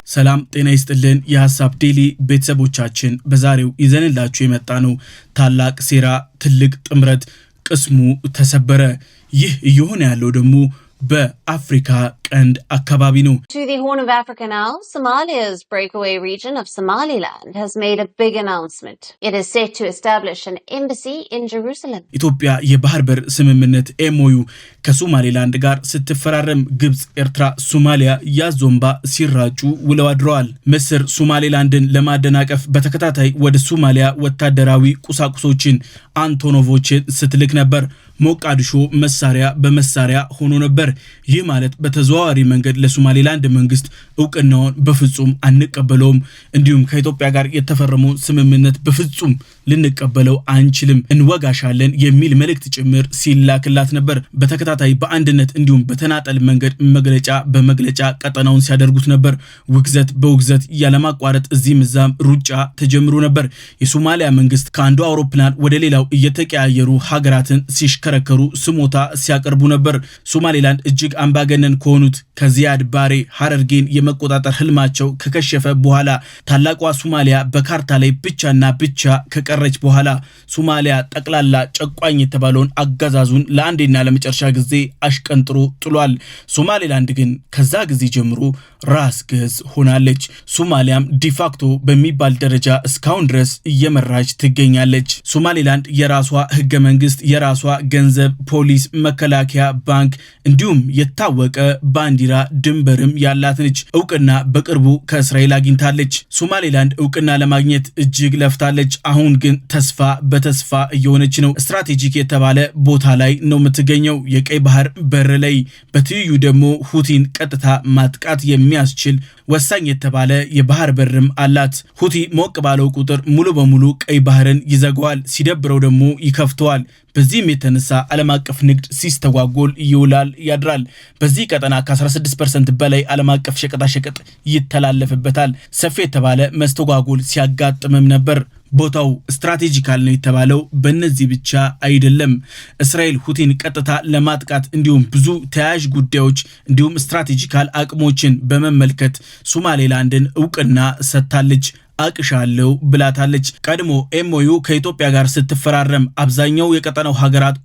ሰላም ጤና ይስጥልን የሐሳብ ዴሊ ቤተሰቦቻችን በዛሬው ይዘንላችሁ የመጣነው ታላቅ ሴራ ትልቅ ጥምረት ቅስሙ ተሰበረ ይህ እየሆነ ያለው ደግሞ በአፍሪካ ቀንድ አካባቢ ነው To the Horn of Africa now, Somalia's breakaway region of Somaliland has made a big announcement. It is set to establish an embassy in Jerusalem. ኢትዮጵያ የባህር በር ስምምነት ኤምኦዩ ከሶማሌላንድ ጋር ስትፈራረም ግብጽ፣ ኤርትራ፣ ሶማሊያ ያዞምባ ሲራጩ ውለው አድረዋል። ምስር ሶማሌላንድን ለማደናቀፍ በተከታታይ ወደ ሶማሊያ ወታደራዊ ቁሳቁሶችን አንቶኖቮችን ስትልክ ነበር። ሞቃዲሾ መሳሪያ በመሳሪያ ሆኖ ነበር። ይህ ማለት በተዘዋዋሪ መንገድ ለሶማሌላንድ መንግስት እውቅናውን በፍጹም አንቀበለውም፣ እንዲሁም ከኢትዮጵያ ጋር የተፈረመው ስምምነት በፍጹም ልንቀበለው አንችልም፣ እንወጋሻለን የሚል መልእክት ጭምር ሲላክላት ነበር። በተከታታይ በአንድነት እንዲሁም በተናጠል መንገድ መግለጫ በመግለጫ ቀጠናውን ሲያደርጉት ነበር። ውግዘት በውግዘት ያለማቋረጥ እዚህም እዛም ሩጫ ተጀምሮ ነበር። የሶማሊያ መንግስት ከአንዱ አውሮፕላን ወደ ሌላው እየተቀያየሩ ሀገራትን ሲሽከረከሩ ስሞታ ሲያቀርቡ ነበር። ሶማሌላንድ እጅግ አምባገነን ከሆኑት ከዚያድ ባሬ ሐረርጌን የመቆጣጠር ህልማቸው ከከሸፈ በኋላ ታላቋ ሶማሊያ በካርታ ላይ ብቻና ብቻ ከቀረች በኋላ ሶማሊያ ጠቅላላ ጨቋኝ የተባለውን አጋዛዙን ለአንዴና ለመጨረሻ ጊዜ አሽቀንጥሮ ጥሏል። ሶማሌላንድ ግን ከዛ ጊዜ ጀምሮ ራስ ገዝ ሆናለች። ሶማሊያም ዲፋክቶ በሚባል ደረጃ እስካሁን ድረስ እየመራች ትገኛለች። ሶማሌላንድ የራሷ ህገ መንግስት፣ የራሷ ገንዘብ፣ ፖሊስ፣ መከላከያ፣ ባንክ እንዲሁም የታወቀ ባንዲራ ድንበርም ያላት ነች። እውቅና በቅርቡ ከእስራኤል አግኝታለች። ሶማሌላንድ እውቅና ለማግኘት እጅግ ለፍታለች። አሁን ግን ተስፋ በተስፋ እየሆነች ነው። ስትራቴጂክ የተባለ ቦታ ላይ ነው የምትገኘው፣ የቀይ ባህር በር ላይ። በትይዩ ደግሞ ሁቲን ቀጥታ ማጥቃት የሚያስችል ወሳኝ የተባለ የባህር በርም አላት። ሁቲ ሞቅ ባለው ቁጥር ሙሉ በሙሉ ቀይ ባህርን ይዘጋዋል፣ ሲደብረው ደግሞ ይከፍተዋል። በዚህም የተነሳ ዓለም አቀፍ ንግድ ሲስተጓጎል ይውላል ያድራል። በዚህ ቀጠና ከ16% በላይ ዓለም አቀፍ ሸቀጣሸቀጥ ይተላለፍበታል። ሰፊ የተባለ መስተጓጎል ሲያጋጥምም ነበር። ቦታው ስትራቴጂካል ነው የተባለው በእነዚህ ብቻ አይደለም። እስራኤል ሁቲን ቀጥታ ለማጥቃት እንዲሁም ብዙ ተያያዥ ጉዳዮች እንዲሁም ስትራቴጂካል አቅሞችን በመመልከት ሶማሌላንድን እውቅና ሰጥታለች። አቅሻለው ብላታለች። ቀድሞ ኤምኦዩ ከኢትዮጵያ ጋር ስትፈራረም አብዛኛው የቀጠናው ሀገራት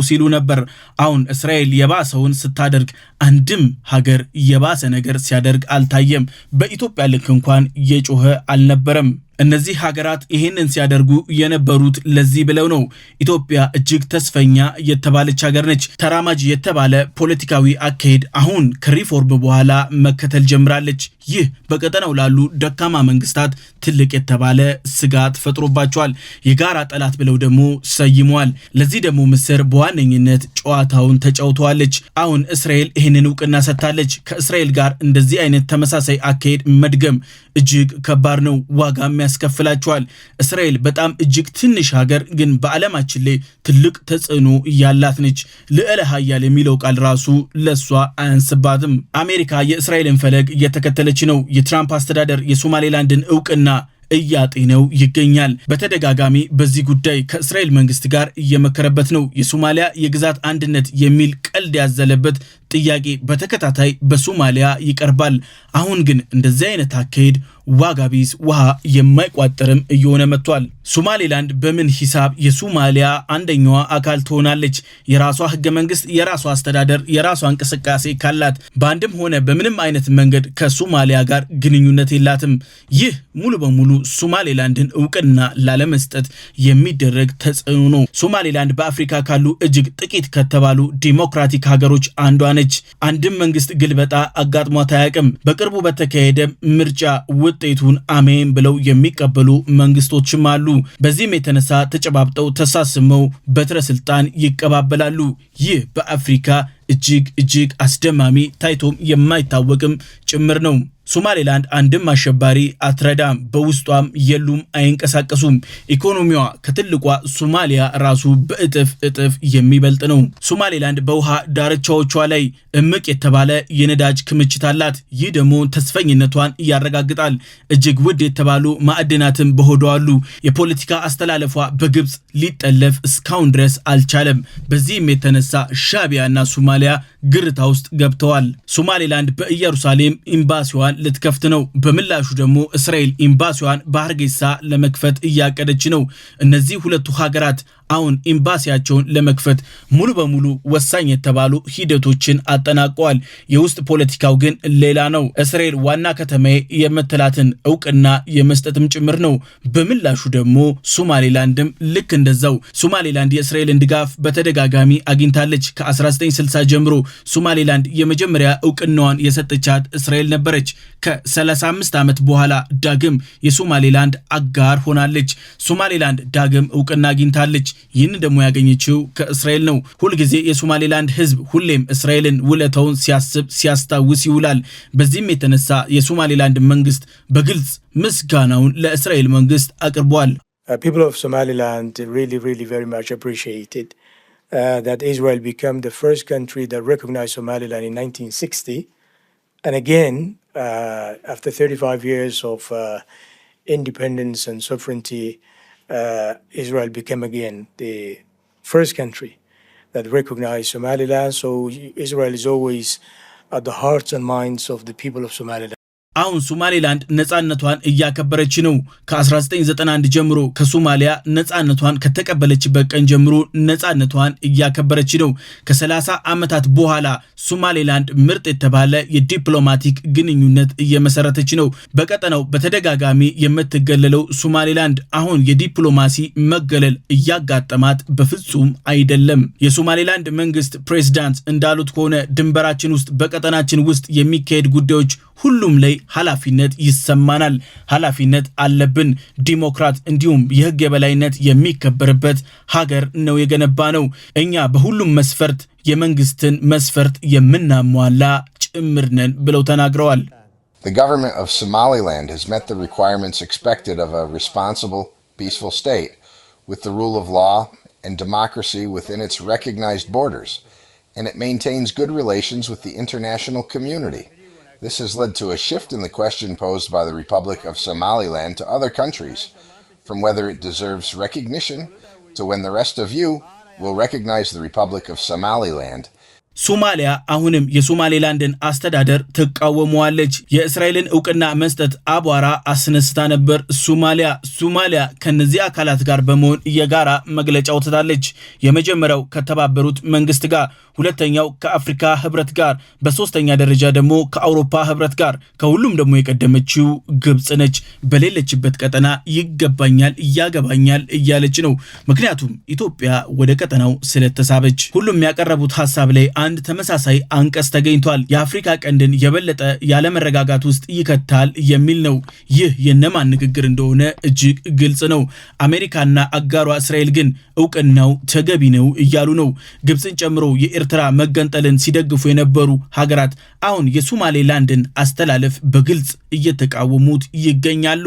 ሲሉ ነበር። አሁን እስራኤል የባሰውን ስታደርግ አንድም ሀገር የባሰ ነገር ሲያደርግ አልታየም። በኢትዮጵያ ልክ እንኳን የጮኸ አልነበረም። እነዚህ ሀገራት ይሄንን ሲያደርጉ የነበሩት ለዚህ ብለው ነው። ኢትዮጵያ እጅግ ተስፈኛ የተባለች ሀገር ነች። ተራማጅ የተባለ ፖለቲካዊ አካሄድ አሁን ከሪፎርም በኋላ መከተል ጀምራለች። ይህ በቀጠናው ላሉ ደካማ መንግስታት ትልቅ የተባለ ስጋት ፈጥሮባቸዋል። የጋራ ጠላት ብለው ደግሞ ሰይመዋል። ለዚህ ደግሞ ምስር በዋነኝነት ጨዋታውን ተጫውተዋለች። አሁን እስራኤል ይህንን እውቅና ሰጥታለች። ከእስራኤል ጋር እንደዚህ አይነት ተመሳሳይ አካሄድ መድገም እጅግ ከባድ ነው፣ ዋጋም ያስከፍላቸዋል። እስራኤል በጣም እጅግ ትንሽ ሀገር ግን በዓለማችን ላይ ትልቅ ተጽዕኖ ያላት ነች። ልዕለ ኃያል የሚለው ቃል ራሱ ለሷ አያንስባትም። አሜሪካ የእስራኤልን ፈለግ እየተከተለች ነው። የትራምፕ አስተዳደር የሶማሌላንድን እውቅና እያጤነው ይገኛል። በተደጋጋሚ በዚህ ጉዳይ ከእስራኤል መንግስት ጋር እየመከረበት ነው። የሶማሊያ የግዛት አንድነት የሚል ቀልድ ያዘለበት ጥያቄ በተከታታይ በሶማሊያ ይቀርባል። አሁን ግን እንደዚህ አይነት አካሄድ ዋጋ ቢስ ውሃ የማይቋጠርም እየሆነ መጥቷል። ሶማሌላንድ በምን ሂሳብ የሶማሊያ አንደኛዋ አካል ትሆናለች? የራሷ ህገ መንግስት፣ የራሷ አስተዳደር፣ የራሷ እንቅስቃሴ ካላት በአንድም ሆነ በምንም አይነት መንገድ ከሶማሊያ ጋር ግንኙነት የላትም። ይህ ሙሉ በሙሉ ሶማሌላንድን እውቅና ላለመስጠት የሚደረግ ተጽዕኖ ነው። ሶማሌላንድ በአፍሪካ ካሉ እጅግ ጥቂት ከተባሉ ዲሞክራቲክ ሀገሮች አንዷ ነች። አንድም መንግስት ግልበጣ አጋጥሟት አያውቅም። በቅርቡ በተካሄደ ምርጫ ውጤቱን አሜን ብለው የሚቀበሉ መንግስቶችም አሉ። በዚህም የተነሳ ተጨባብጠው ተሳስመው በትረ ስልጣን ይቀባበላሉ። ይህ በአፍሪካ እጅግ አስደማሚ ታይቶም የማይታወቅም ጭምር ነው። ሶማሌላንድ አንድም አሸባሪ አትረዳም፣ በውስጧም የሉም፣ አይንቀሳቀሱም። ኢኮኖሚዋ ከትልቋ ሶማሊያ ራሱ በእጥፍ የሚበልጥ ነው። ሶማሌላንድ በውሃ ዳርቻዎቿ ላይ እምቅ የተባለ የነዳጅ ክምችት አላት። ይህ ደግሞ ተስፈኝነቷን ያረጋግጣል። እጅግ ውድ የተባሉ ማዕድናትም በሆዷ አሉ። የፖለቲካ አስተላለፏ በግብጽ ሊጠለፍ እስካሁን ድረስ አልቻለም። በዚህም የተነሳ ሻቢያና ሶማሊያ ግርታ ውስጥ ገብተዋል። ሶማሌላንድ በኢየሩሳሌም ኤምባሲዋን ልትከፍት ነው። በምላሹ ደግሞ እስራኤል ኤምባሲዋን በሐርጌሳ ለመክፈት እያቀደች ነው። እነዚህ ሁለቱ ሀገራት አሁን ኤምባሲያቸውን ለመክፈት ሙሉ በሙሉ ወሳኝ የተባሉ ሂደቶችን አጠናቀዋል። የውስጥ ፖለቲካው ግን ሌላ ነው። እስራኤል ዋና ከተማዬ የምትላትን እውቅና የመስጠትም ጭምር ነው። በምላሹ ደግሞ ሶማሌላንድም ልክ እንደዛው። ሶማሌላንድ የእስራኤልን ድጋፍ በተደጋጋሚ አግኝታለች። ከ1960 ጀምሮ ሶማሌላንድ የመጀመሪያ እውቅናዋን የሰጠቻት እስራኤል ነበረች። ከ35 ዓመት በኋላ ዳግም የሶማሌላንድ አጋር ሆናለች። ሶማሌላንድ ዳግም እውቅና አግኝታለች። ይህን ደግሞ ያገኘችው ከእስራኤል ነው። ሁልጊዜ የሶማሌላንድ ህዝብ ሁሌም እስራኤልን ውለታውን ሲያስታውስ ይውላል። በዚህም የተነሳ የሶማሌላንድ መንግስት በግልጽ ምስጋናውን ለእስራኤል መንግስት አቅርቧል። People of Somaliland really very much appreciated that Israel became the first country that recognized Somaliland in 1960, and again after 35 years of independence and sovereignty, Israel became again the first country that recognized Somaliland. So Israel is always at the hearts and minds of the people of Somaliland. አሁን ሶማሌላንድ ነጻነቷን እያከበረች ነው። ከ1991 ጀምሮ ከሶማሊያ ነጻነቷን ከተቀበለችበት ቀን ጀምሮ ነጻነቷን እያከበረች ነው። ከ30 ዓመታት በኋላ ሶማሌላንድ ምርጥ የተባለ የዲፕሎማቲክ ግንኙነት እየመሰረተች ነው። በቀጠናው በተደጋጋሚ የምትገለለው ሶማሌላንድ አሁን የዲፕሎማሲ መገለል እያጋጠማት በፍጹም አይደለም። የሶማሌላንድ መንግስት ፕሬዝዳንት እንዳሉት ከሆነ ድንበራችን ውስጥ በቀጠናችን ውስጥ የሚካሄድ ጉዳዮች ሁሉም ላይ ኃላፊነት ይሰማናል፣ ኃላፊነት አለብን። ዲሞክራት እንዲሁም የህግ የበላይነት የሚከበርበት ሀገር ነው የገነባ ነው። እኛ በሁሉም መስፈርት የመንግስትን መስፈርት የምናሟላ ጭምር ነን ብለው ተናግረዋል። The government of Somaliland has met the requirements expected of a responsible, peaceful state with the rule of law and democracy within its recognized borders, and it maintains good relations with the international community. This has led to a shift in the question posed by the Republic of Somaliland to other countries, from whether it deserves recognition to when the rest of you will recognize the Republic of Somaliland. ሶማሊያ አሁንም የሶማሌላንድን አስተዳደር ትቃወመዋለች። የእስራኤልን እውቅና መስጠት አቧራ አስነስታ ነበር። ሶማሊያ ከነዚህ አካላት ጋር በመሆን የጋራ መግለጫ ወጥታለች። የመጀመሪያው ከተባበሩት መንግስት ጋር፣ ሁለተኛው ከአፍሪካ ህብረት ጋር፣ በሶስተኛ ደረጃ ደግሞ ከአውሮፓ ህብረት ጋር፣ ከሁሉም ደግሞ የቀደመችው ግብጽ ነች። በሌለችበት ቀጠና ይገባኛል ያገባኛል እያለች ነው። ምክንያቱም ኢትዮጵያ ወደ ቀጠናው ስለተሳበች። ሁሉም ያቀረቡት ሐሳብ ላይ አንድ ተመሳሳይ አንቀጽ ተገኝቷል። የአፍሪካ ቀንድን የበለጠ ያለመረጋጋት ውስጥ ይከታል የሚል ነው። ይህ የነማን ንግግር እንደሆነ እጅግ ግልጽ ነው። አሜሪካና አጋሯ እስራኤል ግን እውቅናው ተገቢ ነው እያሉ ነው። ግብጽን ጨምሮ የኤርትራ መገንጠልን ሲደግፉ የነበሩ ሀገራት አሁን የሶማሌላንድን አስተላለፍ በግልጽ እየተቃወሙት ይገኛሉ።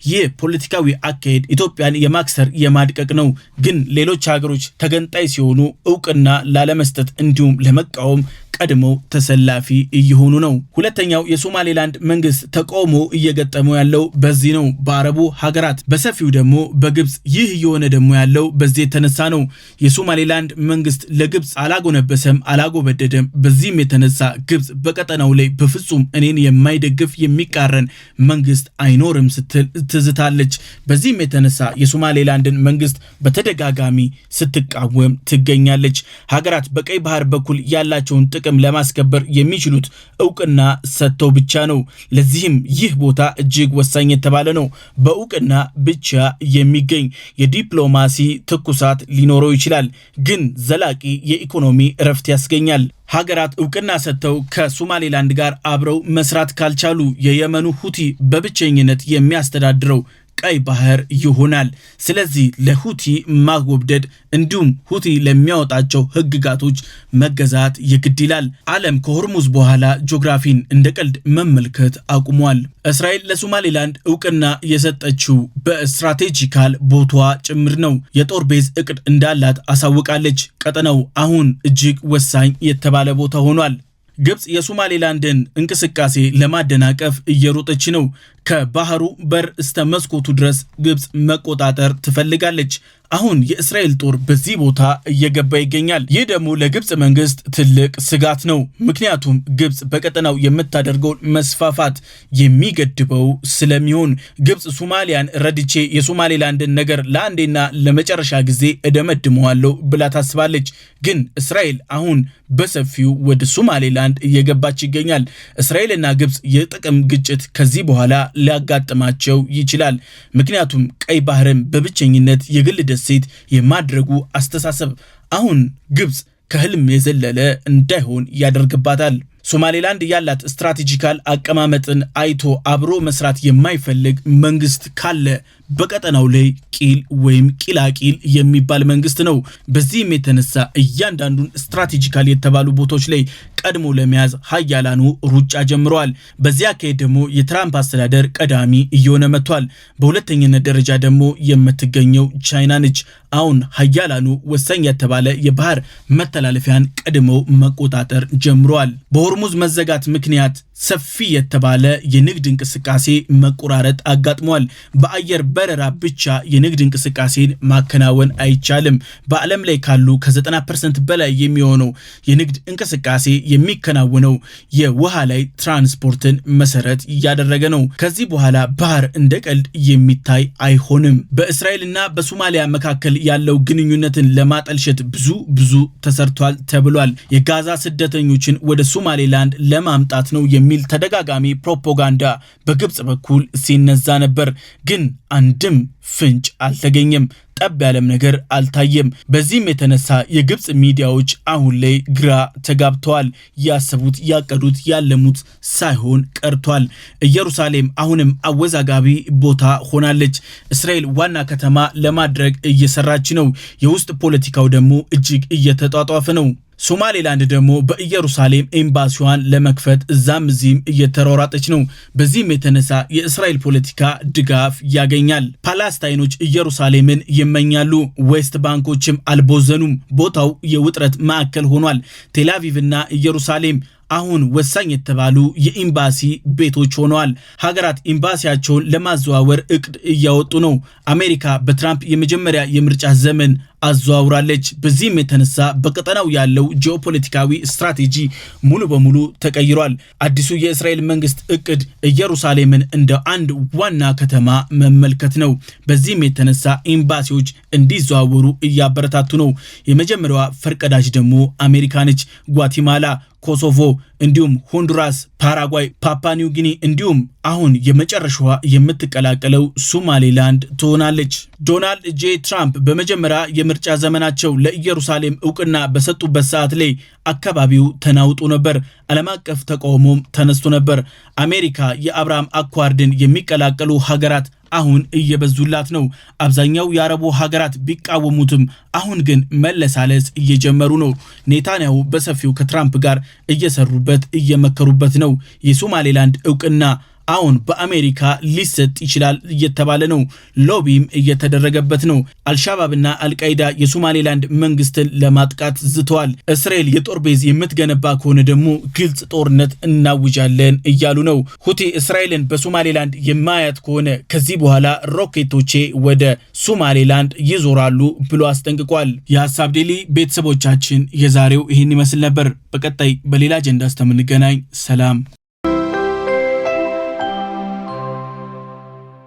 ይህ ፖለቲካዊ አካሄድ ኢትዮጵያን የማክሰር የማድቀቅ ነው። ግን ሌሎች ሀገሮች ተገንጣይ ሲሆኑ እውቅና ላለመስጠት እንዲሁም ለመቃወም ቀድመው ተሰላፊ እየሆኑ ነው። ሁለተኛው የሶማሌላንድ መንግስት ተቃውሞ እየገጠመው ያለው በዚህ ነው፣ በአረቡ ሀገራት በሰፊው ደግሞ በግብጽ። ይህ የሆነ ደግሞ ያለው በዚህ የተነሳ ነው። የሶማሌላንድ መንግስት ለግብጽ አላጎነበሰም፣ አላጎበደደም። በዚህም የተነሳ ግብጽ በቀጠናው ላይ በፍጹም እኔን የማይደግፍ የሚቃረን መንግስት አይኖርም ስትል ትዝታለች። በዚህም የተነሳ የሶማሌላንድን መንግስት በተደጋጋሚ ስትቃወም ትገኛለች። ሀገራት በቀይ ባህር በኩል ያላቸውን ጥቅም ለማስከበር የሚችሉት እውቅና ሰጥተው ብቻ ነው። ለዚህም ይህ ቦታ እጅግ ወሳኝ የተባለ ነው። በእውቅና ብቻ የሚገኝ የዲፕሎማሲ ትኩሳት ሊኖረው ይችላል፣ ግን ዘላቂ የኢኮኖሚ እረፍት ያስገኛል። ሀገራት እውቅና ሰጥተው ከሶማሌላንድ ጋር አብረው መስራት ካልቻሉ የየመኑ ሁቲ በብቸኝነት የሚያስተዳድረው ቀይ ባህር ይሆናል። ስለዚህ ለሁቲ ማጎብደድ እንዲሁም ሁቲ ለሚያወጣቸው ህግጋቶች መገዛት ይግድ ይላል። ዓለም ከሆርሙዝ በኋላ ጂኦግራፊን እንደ ቀልድ መመልከት አቁሟል። እስራኤል ለሶማሌላንድ እውቅና የሰጠችው በስትራቴጂካል ቦታዋ ጭምር ነው። የጦር ቤዝ እቅድ እንዳላት አሳውቃለች። ቀጠናው አሁን እጅግ ወሳኝ የተባለ ቦታ ሆኗል። ግብጽ የሶማሌላንድን እንቅስቃሴ ለማደናቀፍ እየሮጠች ነው። ከባህሩ በር እስከ መስኮቱ ድረስ ግብጽ መቆጣጠር ትፈልጋለች። አሁን የእስራኤል ጦር በዚህ ቦታ እየገባ ይገኛል። ይህ ደግሞ ለግብጽ መንግስት ትልቅ ስጋት ነው። ምክንያቱም ግብጽ በቀጠናው የምታደርገው መስፋፋት የሚገድበው ስለሚሆን ግብጽ ሶማሊያን ረድቼ የሶማሌላንድን ነገር ለአንዴና ለመጨረሻ ጊዜ እደመድመዋለሁ ብላ ታስባለች። ግን እስራኤል አሁን በሰፊው ወደ ሶማሌላንድ እየገባች ይገኛል። እስራኤልና ግብጽ የጥቅም ግጭት ከዚህ በኋላ ሊያጋጥማቸው ይችላል። ምክንያቱም ቀይ ባህርን በብቸኝነት የግል ደሴት የማድረጉ አስተሳሰብ አሁን ግብጽ ከህልም የዘለለ እንዳይሆን ያደርግባታል። ሶማሌላንድ ያላት ስትራቴጂካል አቀማመጥን አይቶ አብሮ መስራት የማይፈልግ መንግስት ካለ በቀጠናው ላይ ቂል ወይም ቂላቂል የሚባል መንግስት ነው። በዚህም የተነሳ እያንዳንዱን ስትራቴጂካል የተባሉ ቦታዎች ላይ ቀድሞ ለመያዝ ሀያላኑ ሩጫ ጀምረዋል። በዚያ አካሄድ ደግሞ የትራምፕ አስተዳደር ቀዳሚ እየሆነ መጥቷል። በሁለተኛነት ደረጃ ደግሞ የምትገኘው ቻይና ነች። አሁን ሀያላኑ ወሳኝ የተባለ የባህር መተላለፊያን ቀድመው መቆጣጠር ጀምረዋል። በሆርሙዝ መዘጋት ምክንያት ሰፊ የተባለ የንግድ እንቅስቃሴ መቆራረጥ አጋጥሟል። በአየር በረራ ብቻ የንግድ እንቅስቃሴን ማከናወን አይቻልም። በዓለም ላይ ካሉ ከ90% በላይ የሚሆነው የንግድ እንቅስቃሴ የሚከናወነው የውሃ ላይ ትራንስፖርትን መሰረት እያደረገ ነው። ከዚህ በኋላ ባህር እንደ ቀልድ የሚታይ አይሆንም። በእስራኤልና በሶማሊያ መካከል ያለው ግንኙነትን ለማጠልሸት ብዙ ተሰርቷል ተብሏል። የጋዛ ስደተኞችን ወደ ሶማሌላንድ ለማምጣት ነው የሚል ተደጋጋሚ ፕሮፓጋንዳ በግብጽ በኩል ሲነዛ ነበር። ግን አንድም ፍንጭ አልተገኘም። ጠብ ያለም ነገር አልታየም። በዚህም የተነሳ የግብጽ ሚዲያዎች አሁን ላይ ግራ ተጋብተዋል። ያሰቡት ያቀዱት ያለሙት ሳይሆን ቀርቷል። ኢየሩሳሌም አሁንም አወዛጋቢ ቦታ ሆናለች። እስራኤል ዋና ከተማ ለማድረግ እየሰራች ነው። የውስጥ ፖለቲካው ደግሞ እጅግ እየተጧጧፈ ነው። ሶማሌላንድ ደግሞ በኢየሩሳሌም ኤምባሲዋን ለመክፈት እዛም እዚህም እየተሯሯጠች ነው። በዚህም የተነሳ የእስራኤል ፖለቲካ ድጋፍ ያገኛል። ፓላስታይኖች ኢየሩሳሌምን ይመኛሉ። ዌስት ባንኮችም አልቦዘኑም። ቦታው የውጥረት ማዕከል ሆኗል። ቴልአቪቭና ኢየሩሳሌም አሁን ወሳኝ የተባሉ የኤምባሲ ቤቶች ሆነዋል። ሀገራት ኤምባሲያቸውን ለማዘዋወር እቅድ እያወጡ ነው። አሜሪካ በትራምፕ የመጀመሪያ የምርጫ ዘመን አዘዋውራለች። በዚህም የተነሳ በቀጠናው ያለው ጂኦፖለቲካዊ ስትራቴጂ ሙሉ በሙሉ ተቀይሯል። አዲሱ የእስራኤል መንግስት እቅድ ኢየሩሳሌምን እንደ አንድ ዋና ከተማ መመልከት ነው። በዚህም የተነሳ ኤምባሲዎች እንዲዘዋወሩ እያበረታቱ ነው። የመጀመሪያዋ ፈርቀዳጅ ደግሞ አሜሪካ ነች። ጓቲማላ፣ ኮሶቮ እንዲሁም ሆንዱራስ፣ ፓራጓይ፣ ፓፓኒው ጊኒ እንዲሁም አሁን የመጨረሻዋ የምትቀላቀለው ሶማሌላንድ ትሆናለች። ዶናልድ ጄ ትራምፕ በመጀመሪያ የምርጫ ዘመናቸው ለኢየሩሳሌም እውቅና በሰጡበት ሰዓት ላይ አካባቢው ተናውጦ ነበር። ዓለም አቀፍ ተቃውሞም ተነስቶ ነበር። አሜሪካ የአብርሃም አኳርድን የሚቀላቀሉ ሀገራት አሁን እየበዙላት ነው። አብዛኛው የአረቡ ሀገራት ቢቃወሙትም አሁን ግን መለሳለስ እየጀመሩ ነው። ኔታንያሁ በሰፊው ከትራምፕ ጋር እየሰሩበት እየመከሩበት ነው። የሶማሌላንድ እውቅና አሁን በአሜሪካ ሊሰጥ ይችላል እየተባለ ነው። ሎቢም እየተደረገበት ነው። አልሻባብና አልቃይዳ የሶማሌላንድ መንግስትን ለማጥቃት ዝተዋል። እስራኤል የጦር ቤዝ የምትገነባ ከሆነ ደግሞ ግልጽ ጦርነት እናውጃለን እያሉ ነው። ሁቲ እስራኤልን በሶማሌላንድ የማያት ከሆነ ከዚህ በኋላ ሮኬቶቼ ወደ ሶማሌላንድ ይዞራሉ ብሎ አስጠንቅቋል። የሀሳብ ዴሊ ቤተሰቦቻችን የዛሬው ይህን ይመስል ነበር። በቀጣይ በሌላ አጀንዳ እስከምንገናኝ ሰላም።